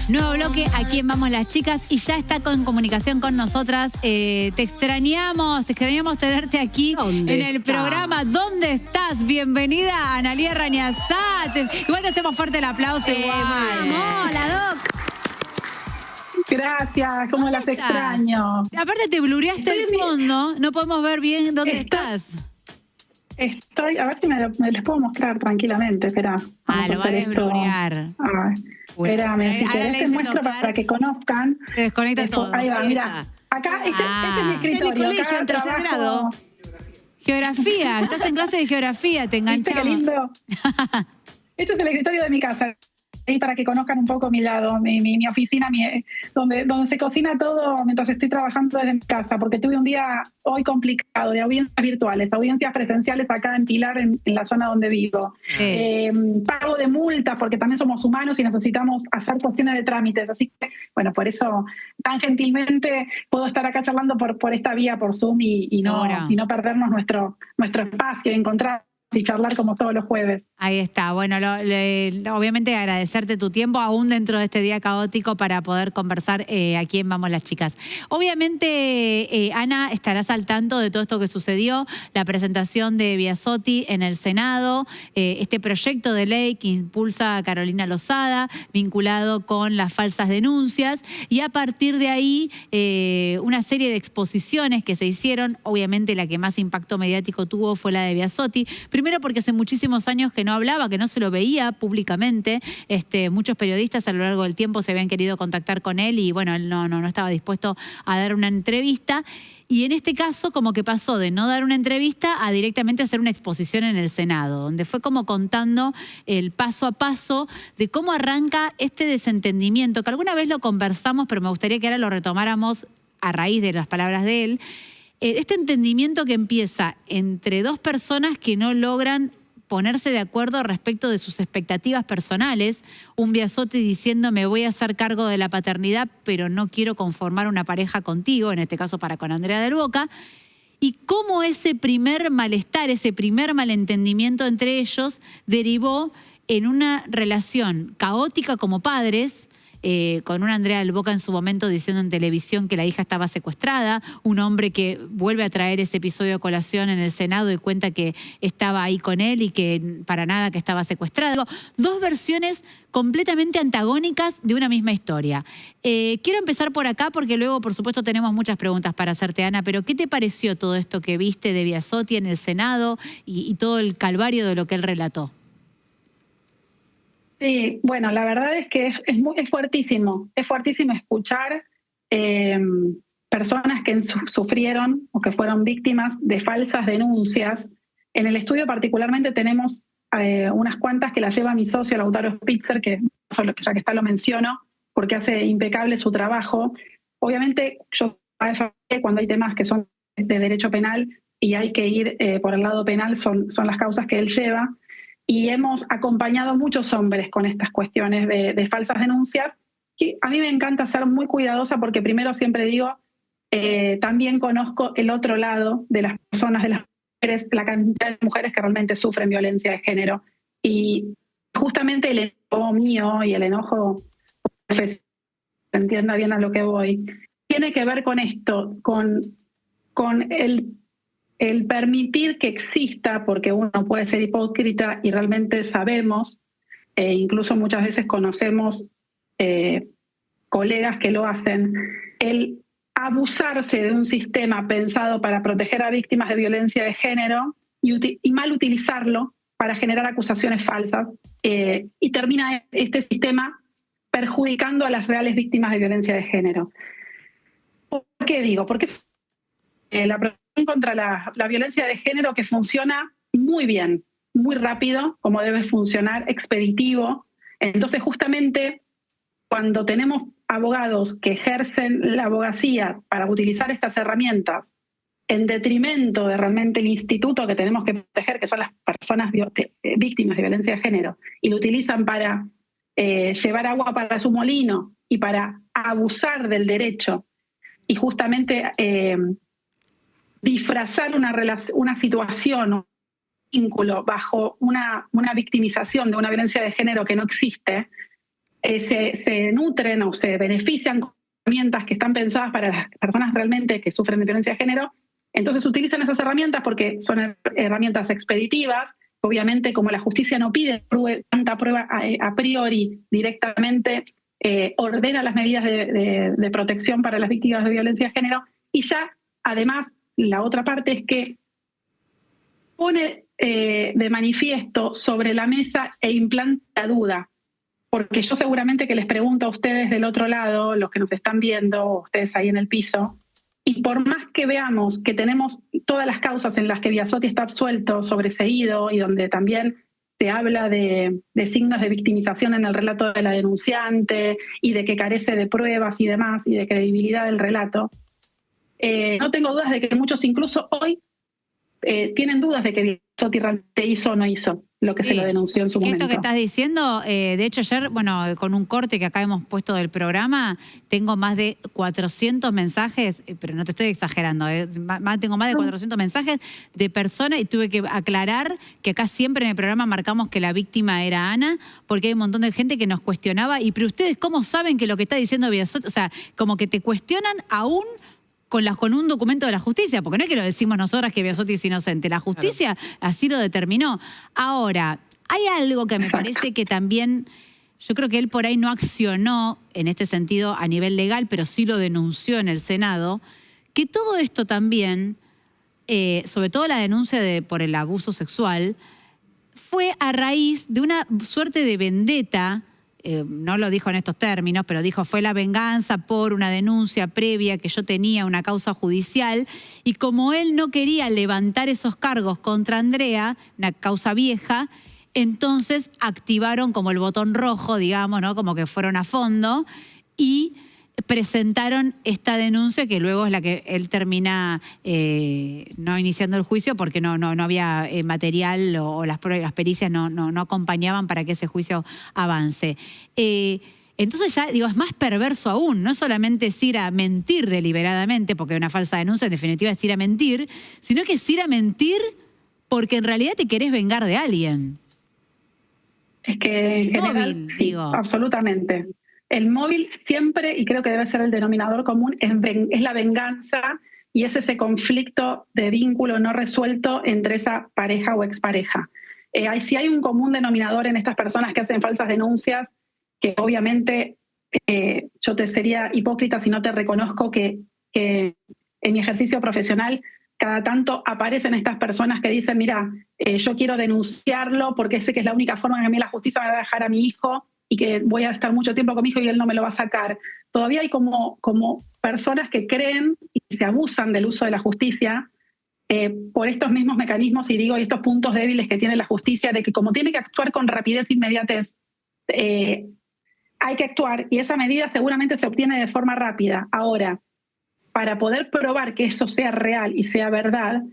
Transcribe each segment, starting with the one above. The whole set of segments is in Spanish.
Nuevo bloque, aquí en Vamos las Chicas, y ya está en comunicación con nosotras. Te extrañamos tenerte aquí en el programa. ¿Dónde estás? Bienvenida, Analía Rañazat. Igual te hacemos fuerte el aplauso. Vamos, la Doc. Gracias, ¿cómo las extraño? Aparte te blureaste el fondo, no podemos ver bien dónde estás. Estoy, a ver si me les puedo mostrar tranquilamente, espera. Lo va a desblurear. Espérame, si querés te muestro para que conozcan. Se desconecta todo. Ahí va, mira. Acá, este es mi escritorio. En el colegio, en tercer grado. Geografía, estás en clase de geografía, te enganchamos. Qué lindo. Este es el escritorio de mi casa. Y para que conozcan un poco mi lado, mi oficina, donde se cocina todo mientras estoy trabajando desde mi casa, porque tuve un día hoy complicado de audiencias virtuales, audiencias presenciales acá en Pilar, en la zona donde vivo. Pago de multas, porque también somos humanos y necesitamos hacer cuestiones de trámites. Así que, bueno, por eso tan gentilmente puedo estar acá charlando por esta vía, por Zoom, y no perdernos nuestro espacio, encontrar y charlar como todos los jueves. Ahí está. Bueno, obviamente agradecerte tu tiempo aún dentro de este día caótico para poder conversar aquí en Vamos las Chicas. Obviamente, Ana, estarás al tanto de todo esto que sucedió, la presentación de Biasotti en el Senado, este proyecto de ley que impulsa a Carolina Lozada, vinculado con las falsas denuncias, y a partir de ahí una serie de exposiciones que se hicieron. Obviamente la que más impacto mediático tuvo fue la de Biasotti. Primero porque hace muchísimos años que no hablaba, que no se lo veía públicamente. Muchos periodistas a lo largo del tiempo se habían querido contactar con él y bueno, él no estaba dispuesto a dar una entrevista. Y en este caso como que pasó de no dar una entrevista a directamente hacer una exposición en el Senado, donde fue como contando el paso a paso de cómo arranca este desentendimiento, que alguna vez lo conversamos, pero me gustaría que ahora lo retomáramos a raíz de las palabras de él. Este entendimiento que empieza entre dos personas que no logran ponerse de acuerdo respecto de sus expectativas personales. Un Biasotti diciendo me voy a hacer cargo de la paternidad, pero no quiero conformar una pareja contigo, en este caso para con Andrea del Boca. Y cómo ese primer malestar, ese primer malentendimiento entre ellos derivó en una relación caótica como padres, con una Andrea del Boca en su momento diciendo en televisión que la hija estaba secuestrada, un hombre que vuelve a traer ese episodio a colación en el Senado y cuenta que estaba ahí con él y que para nada que estaba secuestrado. Dos versiones completamente antagónicas de una misma historia. Quiero empezar por acá porque luego, por supuesto, tenemos muchas preguntas para hacerte, Ana, pero ¿qué te pareció todo esto que viste de Biasotti en el Senado y todo el calvario de lo que él relató? Sí, bueno, la verdad es que es fuertísimo. Es fuertísimo escuchar personas que sufrieron o que fueron víctimas de falsas denuncias. En el estudio particularmente tenemos unas cuantas que las lleva mi socio, Lautaro Spitzer, que ya que está lo menciono, porque hace impecable su trabajo. Obviamente, yo cuando hay temas que son de derecho penal y hay que ir por el lado penal, son las causas que él lleva. Y hemos acompañado a muchos hombres con estas cuestiones de falsas denuncias. Y a mí me encanta ser muy cuidadosa porque primero siempre digo, también conozco el otro lado de las personas, de las mujeres, la cantidad de mujeres que realmente sufren violencia de género. Y justamente el enojo mío y el enojo, se entienda bien a lo que voy, tiene que ver con esto, con el permitir que exista, porque uno puede ser hipócrita y realmente sabemos, incluso muchas veces conocemos colegas que lo hacen, el abusarse de un sistema pensado para proteger a víctimas de violencia de género y mal utilizarlo para generar acusaciones falsas, y termina este sistema perjudicando a las reales víctimas de violencia de género. ¿Por qué digo? Porque la protección contra la violencia de género que funciona muy bien, muy rápido, como debe funcionar, expeditivo. Entonces, justamente, cuando tenemos abogados que ejercen la abogacía para utilizar estas herramientas en detrimento de realmente el instituto que tenemos que proteger, que son las personas víctimas de violencia de género, y lo utilizan para llevar agua para su molino y para abusar del derecho y justamente disfrazar una situación, un vínculo bajo una victimización de una violencia de género que no existe, se nutren o se benefician con herramientas que están pensadas para las personas realmente que sufren de violencia de género. Entonces utilizan esas herramientas porque son herramientas expeditivas. Obviamente, como la justicia no pide tanta prueba a priori directamente, ordena las medidas de protección para las víctimas de violencia de género. Y ya, además, la otra parte es que pone de manifiesto sobre la mesa e implanta la duda. Porque yo seguramente que les pregunto a ustedes del otro lado, los que nos están viendo, ustedes ahí en el piso, y por más que veamos que tenemos todas las causas en las que Biasotti está absuelto, sobreseído, y donde también se habla de signos de victimización en el relato de la denunciante, y de que carece de pruebas y demás, y de credibilidad del relato, no tengo dudas de que muchos incluso hoy tienen dudas de que Biasotti realmente hizo o no hizo lo que se lo denunció en su momento. Esto que estás diciendo, de hecho ayer, bueno, con un corte que acá hemos puesto del programa, tengo más de 400 mensajes, pero no te estoy exagerando, tengo más de 400 mensajes de personas, y tuve que aclarar que acá siempre en el programa marcamos que la víctima era Ana, porque hay un montón de gente que nos cuestionaba, y pero ustedes ¿cómo saben que lo que está diciendo Biasotti? O sea, como que te cuestionan aún con un documento de la justicia, porque no es que lo decimos nosotras que Biasotti es inocente, la justicia así lo determinó. Ahora, hay algo que me parece que también, yo creo que él por ahí no accionó en este sentido a nivel legal, pero sí lo denunció en el Senado, que todo esto también, sobre todo la denuncia por el abuso sexual, fue a raíz de una suerte de vendetta. No lo dijo en estos términos, pero dijo fue la venganza por una denuncia previa que yo tenía, una causa judicial, y como él no quería levantar esos cargos contra Andrea, una causa vieja, entonces activaron como el botón rojo, digamos, ¿no? Como que fueron a fondo y presentaron esta denuncia que luego es la que él termina no iniciando el juicio porque no había material o las pericias no acompañaban para que ese juicio avance. Entonces ya, digo, es más perverso aún, no solamente es ir a mentir deliberadamente, porque una falsa denuncia en definitiva es ir a mentir, sino que es ir a mentir porque en realidad te querés vengar de alguien. Es que en general, móvil, sí, digo. Absolutamente. El móvil siempre, y creo que debe ser el denominador común, es la venganza, y es ese conflicto de vínculo no resuelto entre esa pareja o expareja. Si hay un común denominador en estas personas que hacen falsas denuncias, que obviamente yo te sería hipócrita si no te reconozco que en mi ejercicio profesional cada tanto aparecen estas personas que dicen, mira, yo quiero denunciarlo porque sé que es la única forma en que a mí la justicia me va a dejar a mi hijo, y que voy a estar mucho tiempo con mi hijo y él no me lo va a sacar. Todavía hay como personas que creen y se abusan del uso de la justicia por estos mismos mecanismos, y estos puntos débiles que tiene la justicia, de que como tiene que actuar con rapidez e inmediatez, hay que actuar, y esa medida seguramente se obtiene de forma rápida. Ahora, para poder probar que eso sea real y sea verdad,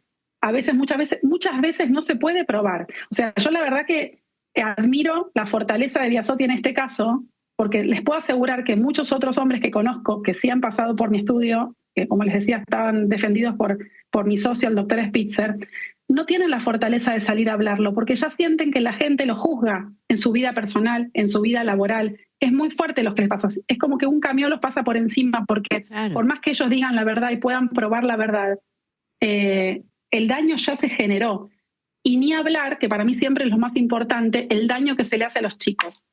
muchas veces no se puede probar. O sea, yo la verdad que admiro la fortaleza de Biasotti en este caso, porque les puedo asegurar que muchos otros hombres que conozco que sí han pasado por mi estudio, que como les decía estaban defendidos por mi socio, el doctor Spitzer, no tienen la fortaleza de salir a hablarlo, porque ya sienten que la gente lo juzga en su vida personal, en su vida laboral. Es muy fuerte lo que les pasa. Es como que un camión los pasa por encima, porque claro, por más que ellos digan la verdad y puedan probar la verdad, el daño ya se generó. Y ni hablar, que para mí siempre es lo más importante, el daño que se le hace a los chicos.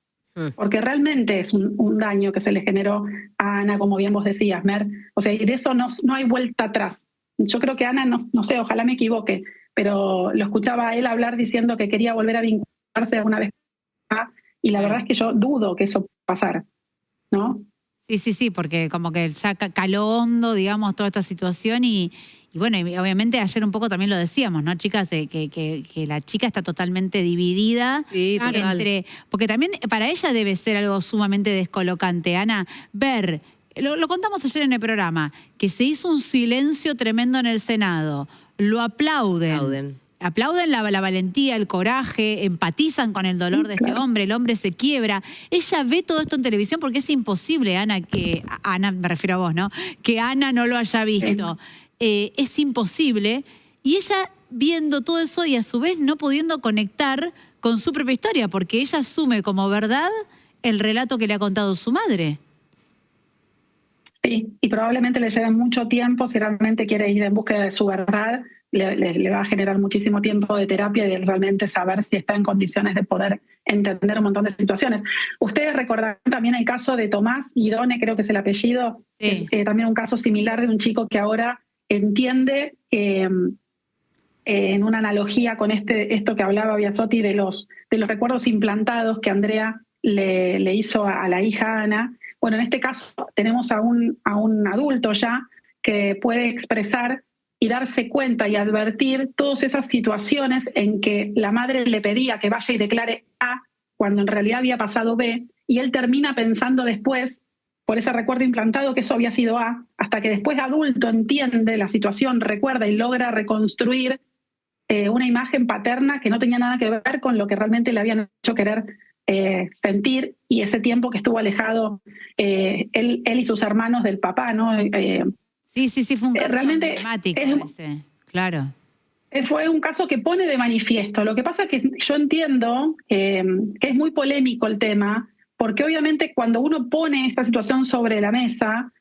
Porque realmente es un daño que se le generó a Ana, como bien vos decías, Mer. O sea, y de eso no hay vuelta atrás. Yo creo que Ana, no sé, ojalá me equivoque, pero lo escuchaba a él hablar diciendo que quería volver a vincularse alguna vez más, y la verdad es que yo dudo que eso pasara, ¿no? Sí, porque como que ya caló hondo, digamos, toda esta situación y bueno, y obviamente ayer un poco también lo decíamos, ¿no, chicas? Que la chica está totalmente dividida. Sí, total. Porque también para ella debe ser algo sumamente descolocante, Ana, ver, lo contamos ayer en el programa, que se hizo un silencio tremendo en el Senado, lo aplauden la valentía, el coraje, empatizan con el dolor de este hombre, el hombre se quiebra. Ella ve todo esto en televisión porque es imposible, Ana, me refiero a vos, ¿no? Que Ana no lo haya visto. Es imposible. Y ella viendo todo eso y a su vez no pudiendo conectar con su propia historia, porque ella asume como verdad el relato que le ha contado su madre. Sí, y probablemente le lleve mucho tiempo, si realmente quiere ir en búsqueda de su verdad, le va a generar muchísimo tiempo de terapia y de realmente saber si está en condiciones de poder entender un montón de situaciones. Ustedes recordarán también el caso de Tomás Guidone, creo que es el apellido, Sí. es también un caso similar de un chico que ahora entiende que en una analogía con esto que hablaba Biasotti de los recuerdos implantados que Andrea le hizo a la hija Ana. Bueno, en este caso tenemos a un adulto ya que puede expresar y darse cuenta y advertir todas esas situaciones en que la madre le pedía que vaya y declare A cuando en realidad había pasado B, y él termina pensando después, por ese recuerdo implantado, que eso había sido A, hasta que después adulto entiende la situación, recuerda y logra reconstruir una imagen paterna que no tenía nada que ver con lo que realmente le habían hecho querer sentir, y ese tiempo que estuvo alejado él y sus hermanos del papá, ¿no? Sí, fue un caso realmente emblemático ese, claro. Fue un caso que pone de manifiesto. Lo que pasa es que yo entiendo que es muy polémico el tema, porque obviamente cuando uno pone esta situación sobre la mesa,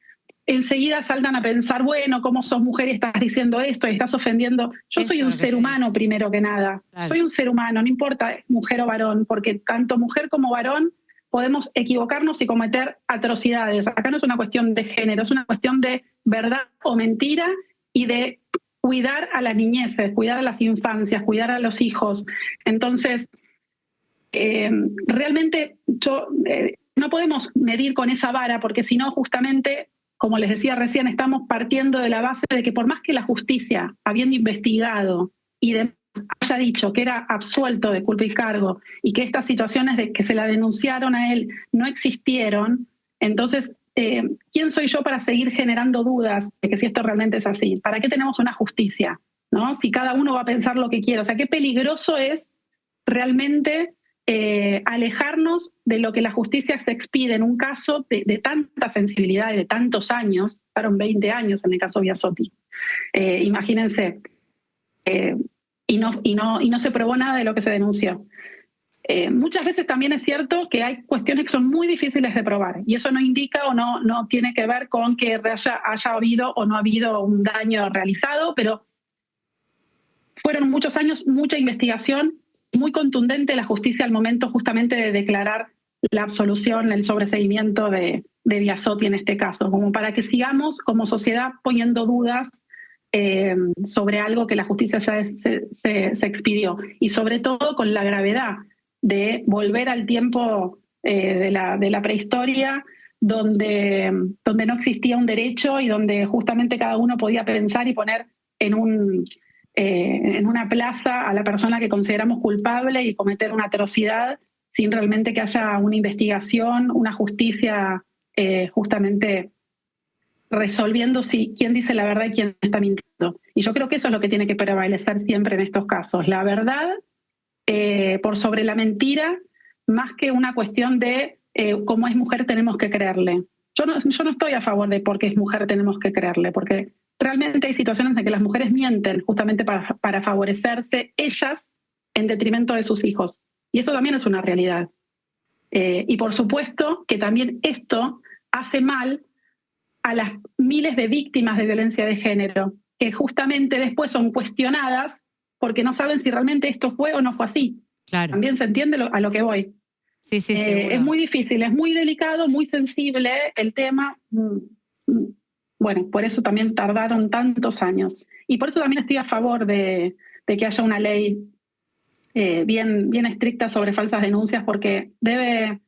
enseguida saltan a pensar, bueno, ¿cómo sos mujer y estás diciendo esto y estás ofendiendo? Yo soy un ser humano primero que nada. Claro. Soy un ser humano, no importa mujer o varón, porque tanto mujer como varón podemos equivocarnos y cometer atrocidades. Acá no es una cuestión de género, es una cuestión de verdad o mentira y de cuidar a las niñeces, cuidar a las infancias, cuidar a los hijos. Entonces, realmente no podemos medir con esa vara, porque si no, justamente, como les decía recién, estamos partiendo de la base de que por más que la justicia, habiendo investigado y haya dicho que era absuelto de culpa y cargo y que estas situaciones de que se la denunciaron a él no existieron, entonces, ¿quién soy yo para seguir generando dudas de que si esto realmente es así? ¿Para qué tenemos una justicia? ¿No? Si cada uno va a pensar lo que quiere. O sea, qué peligroso es realmente alejarnos de lo que la justicia se expide en un caso de tanta sensibilidad y de tantos años. Fueron 20 años en el caso Biasotti. Imagínense. Y no se probó nada de lo que se denunció. Muchas veces también es cierto que hay cuestiones que son muy difíciles de probar, y eso no indica o no tiene que ver con que haya habido o no habido un daño realizado, pero fueron muchos años, mucha investigación, muy contundente la justicia al momento justamente de declarar la absolución, el sobreseimiento de Biasotti en este caso, como para que sigamos como sociedad poniendo dudas sobre algo que la justicia ya se expidió, y sobre todo con la gravedad de volver al tiempo de la prehistoria, donde no existía un derecho y donde justamente cada uno podía pensar y poner en una plaza a la persona que consideramos culpable y cometer una atrocidad sin realmente que haya una investigación, una justicia justamente resolviendo quién dice la verdad y quién está mintiendo. Y yo creo que eso es lo que tiene que prevalecer siempre en estos casos, la verdad por sobre la mentira, más que una cuestión de cómo es mujer tenemos que creerle. Yo no estoy a favor de porque es mujer tenemos que creerle, porque realmente hay situaciones en que las mujeres mienten justamente para favorecerse ellas en detrimento de sus hijos. Y esto también es una realidad. Y por supuesto que también esto hace mal a las miles de víctimas de violencia de género, que justamente después son cuestionadas porque no saben si realmente esto fue o no fue así. Claro. También se entiende a lo que voy. Sí, es muy difícil, es muy delicado, muy sensible el tema. Bueno, por eso también tardaron tantos años. Y por eso también estoy a favor de que haya una ley bien estricta sobre falsas denuncias, porque debe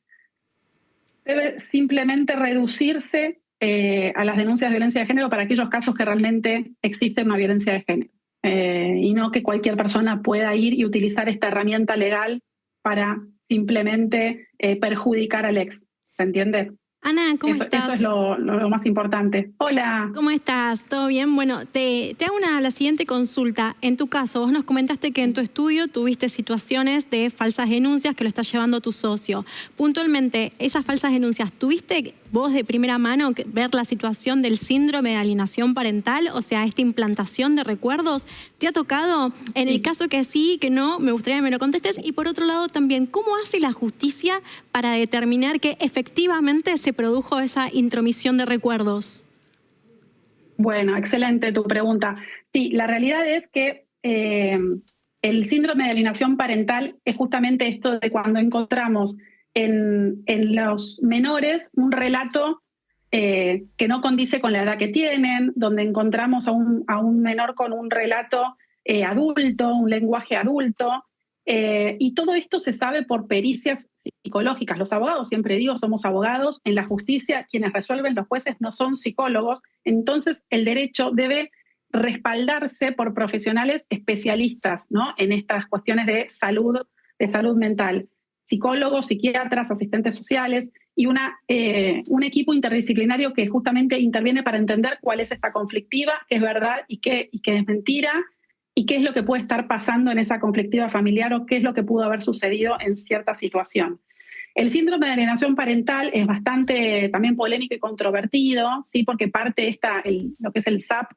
simplemente reducirse a las denuncias de violencia de género para aquellos casos que realmente existe una violencia de género. Y no que cualquier persona pueda ir y utilizar esta herramienta legal para simplemente perjudicar al ex. ¿Se entiende? Ana, ¿cómo estás? Eso es lo más importante. Hola. ¿Cómo estás? ¿Todo bien? Bueno, te hago la siguiente consulta. En tu caso, vos nos comentaste que en tu estudio tuviste situaciones de falsas denuncias que lo está llevando tu socio. Puntualmente, esas falsas denuncias, ¿tuviste vos de primera mano ver la situación del síndrome de alienación parental? O sea, esta implantación de recuerdos. ¿Te ha tocado? En el caso que sí, que no, me gustaría que me lo contestes. Y por otro lado también, ¿cómo hace la justicia para determinar que efectivamente se produjo esa intromisión de recuerdos? Bueno, excelente tu pregunta. Sí, la realidad es que el síndrome de alienación parental es justamente esto de cuando encontramos en los menores un relato que no condice con la edad que tienen, donde encontramos a un menor con un relato adulto, un lenguaje adulto, y todo esto se sabe por pericias psicológicas. Los abogados, siempre digo, somos abogados. En la justicia, quienes resuelven, los jueces, no son psicólogos. Entonces, el derecho debe respaldarse por profesionales especialistas, ¿no?, en estas cuestiones de salud mental. Psicólogos, psiquiatras, asistentes sociales y un equipo interdisciplinario que justamente interviene para entender cuál es esta conflictiva, qué es verdad y qué es mentira, y qué es lo que puede estar pasando en esa conflictiva familiar o qué es lo que pudo haber sucedido en cierta situación. El síndrome de alienación parental es bastante también polémico y controvertido, ¿sí?, porque parte lo que es el SAP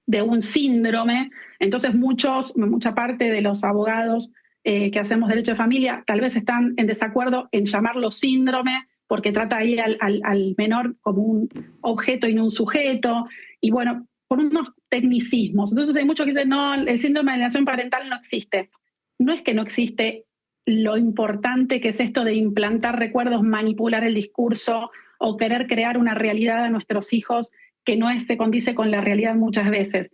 de un síndrome. Entonces mucha parte de los abogados que hacemos derecho de familia tal vez están en desacuerdo en llamarlo síndrome, porque trata ahí al menor como un objeto y no un sujeto, y bueno, por unos tecnicismos. Entonces hay muchos que dicen, no, el síndrome de alienación parental no existe. No es que no existe, lo importante que es esto de implantar recuerdos, manipular el discurso o querer crear una realidad a nuestros hijos que no se condice con la realidad muchas veces.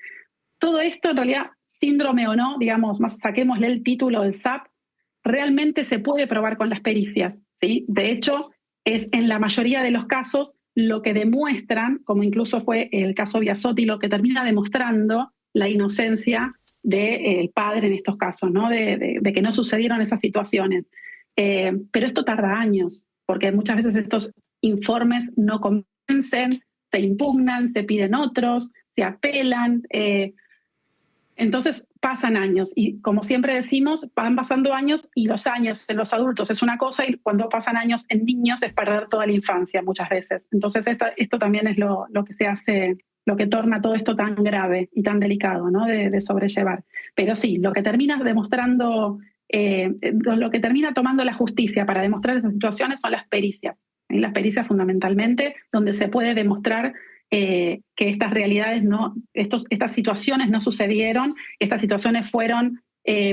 Todo esto, en realidad, síndrome o no, digamos, más saquémosle el título del SAP, realmente se puede probar con las pericias, ¿sí? De hecho, es en la mayoría de los casos lo que demuestran, como incluso fue el caso Biasotti, lo que termina demostrando la inocencia del padre en estos casos, ¿no?, de que no sucedieron esas situaciones. Pero esto tarda años, porque muchas veces estos informes no convencen, se impugnan, se piden otros, se apelan. Entonces pasan años y, como siempre decimos, van pasando años, y los años en los adultos es una cosa y cuando pasan años en niños es perder toda la infancia muchas veces. Entonces esto también es lo que se hace, lo que torna todo esto tan grave y tan delicado, ¿no?, de sobrellevar. Pero sí, lo que termina demostrando, lo que termina tomando la justicia para demostrar esas situaciones son las pericias. Las pericias fundamentalmente, donde se puede demostrar que estas realidades estas situaciones no sucedieron, estas situaciones fueron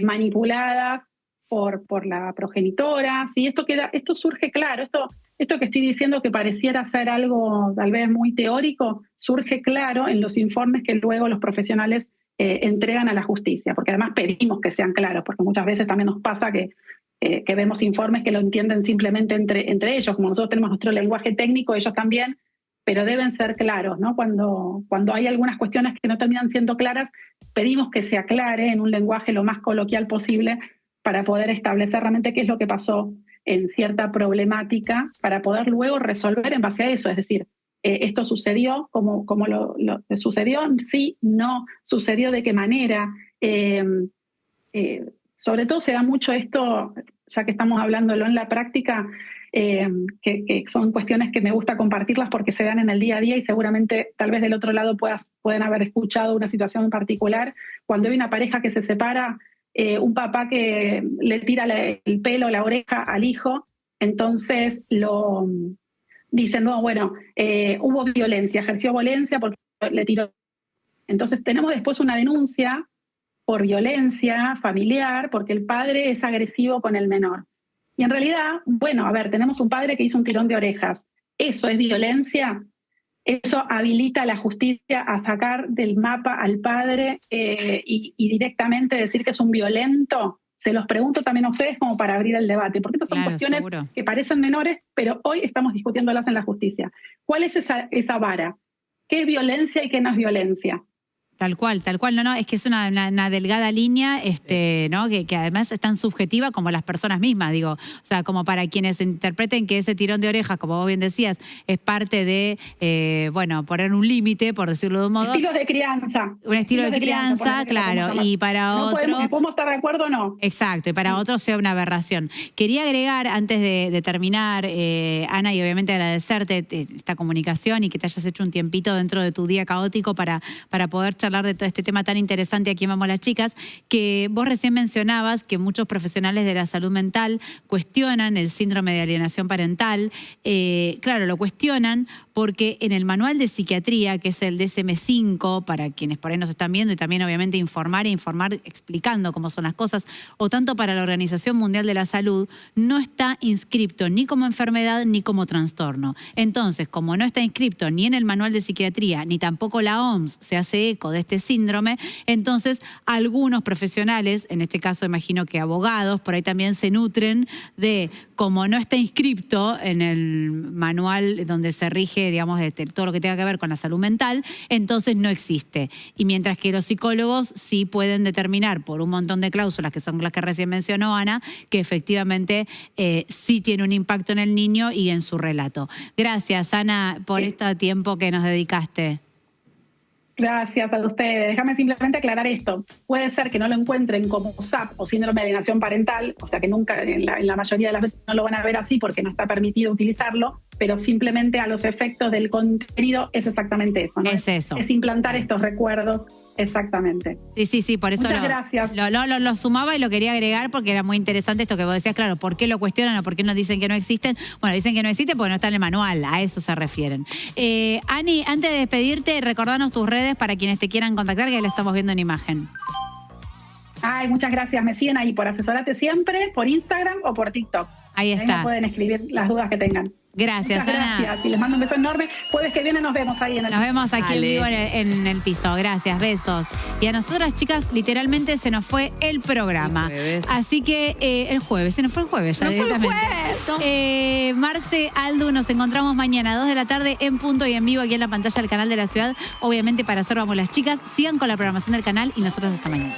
manipuladas por la progenitora. ¿Sí? Esto surge claro, esto que estoy diciendo que pareciera ser algo tal vez muy teórico, surge claro en los informes que luego los profesionales entregan a la justicia, porque además pedimos que sean claros, porque muchas veces también nos pasa que vemos informes que lo entienden simplemente entre ellos, como nosotros tenemos nuestro lenguaje técnico, ellos también, pero deben ser claros, ¿no? Cuando hay algunas cuestiones que no terminan siendo claras, pedimos que se aclare en un lenguaje lo más coloquial posible para poder establecer realmente qué es lo que pasó en cierta problemática, para poder luego resolver en base a eso. Es decir, esto sucedió como lo sucedió, sí, no, sucedió de qué manera. Sobre todo se da mucho esto, ya que estamos hablándolo en la práctica, que son cuestiones que me gusta compartirlas porque se dan en el día a día y seguramente tal vez del otro lado pueden haber escuchado una situación en particular. Cuando hay una pareja que se separa, un papá que le tira el pelo, la oreja al hijo, entonces dicen, no, bueno, hubo violencia, ejerció violencia porque le tiró. Entonces tenemos después una denuncia por violencia familiar porque el padre es agresivo con el menor. Y en realidad, bueno, a ver, tenemos un padre que hizo un tirón de orejas. ¿Eso es violencia? Eso habilita a la justicia a sacar del mapa al padre y directamente decir que es un violento. Se los pregunto también a ustedes como para abrir el debate, porque estas son cuestiones seguro que parecen menores, pero hoy estamos discutiéndolas en la justicia. ¿Cuál es esa vara? ¿Qué es violencia y qué no es violencia? Tal cual. No, es que es una delgada línea, ¿no? Que además es tan subjetiva como las personas mismas, digo. O sea, como para quienes interpreten que ese tirón de orejas, como vos bien decías, es parte de, poner un límite, por decirlo de un modo. Estilos de crianza. Un estilo de crianza, claro. Y para otro... ¿Podemos estar de acuerdo o no? Exacto, y para otros sea una aberración. Quería agregar, antes de terminar, Ana, y obviamente agradecerte esta comunicación y que te hayas hecho un tiempito dentro de tu día caótico para poder charlar de todo este tema tan interesante aquí en Vamos las Chicas, que vos recién mencionabas que muchos profesionales de la salud mental cuestionan el síndrome de alienación parental. Claro, lo cuestionan porque en el manual de psiquiatría, que es el DSM-5, para quienes por ahí nos están viendo, y también obviamente informar explicando cómo son las cosas, o tanto para la Organización Mundial de la Salud, no está inscripto ni como enfermedad ni como trastorno. Entonces, como no está inscripto ni en el manual de psiquiatría, ni tampoco la OMS se hace eco de este síndrome, entonces algunos profesionales, en este caso imagino que abogados, por ahí también se nutren de, como no está inscripto en el manual donde se rige, digamos, todo lo que tenga que ver con la salud mental, entonces no existe. Y mientras que los psicólogos sí pueden determinar por un montón de cláusulas, que son las que recién mencionó Ana, que efectivamente sí tiene un impacto en el niño y en su relato. Gracias, Ana, por este tiempo que nos dedicaste. Gracias a ustedes. Déjame simplemente aclarar esto. Puede ser que no lo encuentren como SAP o síndrome de alienación parental, o sea que nunca, en la mayoría de las veces no lo van a ver así porque no está permitido utilizarlo, pero simplemente a los efectos del contenido es exactamente eso, ¿no? Es eso. Es implantar estos recuerdos, exactamente. Sí, por eso Muchas gracias. Lo sumaba y lo quería agregar porque era muy interesante esto que vos decías, claro, ¿por qué lo cuestionan o por qué nos dicen que no existen? Bueno, dicen que no existen porque no está en el manual, a eso se refieren. Ani, antes de despedirte, recordanos tus redes para quienes te quieran contactar, que la estamos viendo en imagen. Ay, muchas gracias. Me siguen ahí por Asesorate Siempre, por Instagram o por TikTok. Ahí está. Ahí me pueden escribir las dudas que tengan. Gracias, Muchas Ana. gracias. Y les mando un beso enorme. Jueves que viene nos vemos ahí en el... Nos vemos aquí en vivo en el piso. Gracias, besos. Y a nosotras, chicas, literalmente se nos fue el programa. Así que el jueves, se nos fue el jueves ya directamente. Marce, Aldu, nos encontramos mañana a 2 de la tarde en punto y en vivo aquí en la pantalla del canal de la ciudad. Obviamente para hacer Vamos las Chicas. Sigan con la programación del canal y nosotros hasta mañana.